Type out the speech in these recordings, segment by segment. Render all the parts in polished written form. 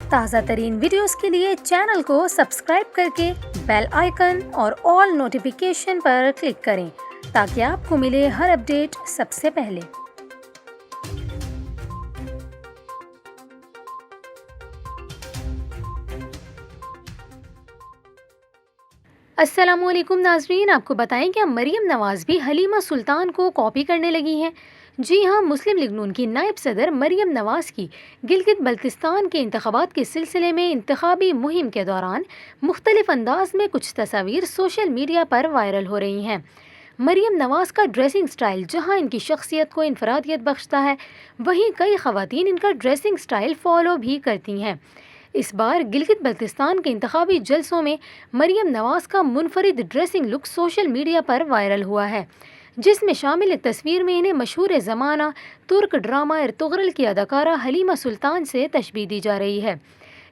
تازہ ترین ویڈیوز کے لیے چینل کو سبسکرائب کر کے بیل آئیکن اور آل نوٹیفیکیشن پر کلک کریں تاکہ آپ کو ملے ہر اپڈیٹ سب سے پہلے۔ السلام علیکم ناظرین، آپ کو بتائیں کہ مریم نواز بھی حلیمہ سلطان کو کاپی کرنے لگی ہیں۔ جی ہاں، مسلم لیگ نون کی نائب صدر مریم نواز کی گلگت بلتستان کے انتخابات کے سلسلے میں انتخابی مہم کے دوران مختلف انداز میں کچھ تصاویر سوشل میڈیا پر وائرل ہو رہی ہیں۔ مریم نواز کا ڈریسنگ سٹائل جہاں ان کی شخصیت کو انفرادیت بخشتا ہے، وہیں کئی خواتین ان کا ڈریسنگ سٹائل فالو بھی کرتی ہیں۔ اس بار گلگت بلتستان کے انتخابی جلسوں میں مریم نواز کا منفرد ڈریسنگ لک سوشل میڈیا پر وائرل ہوا ہے، جس میں شامل ایک تصویر میں انہیں مشہور زمانہ ترک ڈرامہ ارطغرل کی اداکارہ حلیمہ سلطان سے تشبیہ دی جا رہی ہے۔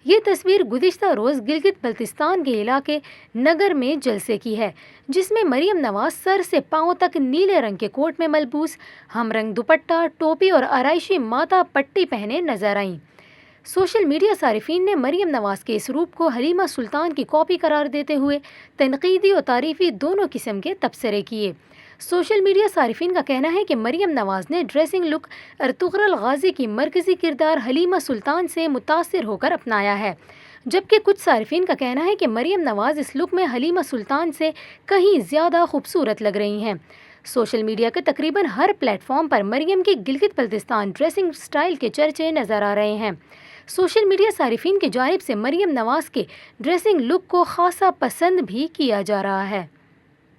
یہ تصویر گزشتہ روز گلگت بلتستان کے علاقے نگر میں جلسے کی ہے، جس میں مریم نواز سر سے پاؤں تک نیلے رنگ کے کوٹ میں ملبوس ہم رنگ دوپٹہ، ٹوپی اور آرائشی ماتھا پٹی پہنے نظر آئیں۔ سوشل میڈیا صارفین نے مریم نواز کے اس روپ کو حلیمہ سلطان کی کاپی قرار دیتے ہوئے تنقیدی اور تعریفی دونوں قسم کے تبصرے کیے۔ سوشل میڈیا صارفین کا کہنا ہے کہ مریم نواز نے ڈریسنگ لک ارطغرل غازی کی مرکزی کردار حلیمہ سلطان سے متاثر ہو کر اپنایا ہے، جبکہ کچھ صارفین کا کہنا ہے کہ مریم نواز اس لک میں حلیمہ سلطان سے کہیں زیادہ خوبصورت لگ رہی ہیں۔ سوشل میڈیا کے تقریباً ہر پلیٹ فارم پر مریم کی گلگت بلتستان ڈریسنگ سٹائل کے چرچے نظر آ رہے ہیں۔ سوشل میڈیا صارفین کی جانب سے مریم نواز کے ڈریسنگ لک کو خاصا پسند بھی کیا جا رہا ہے۔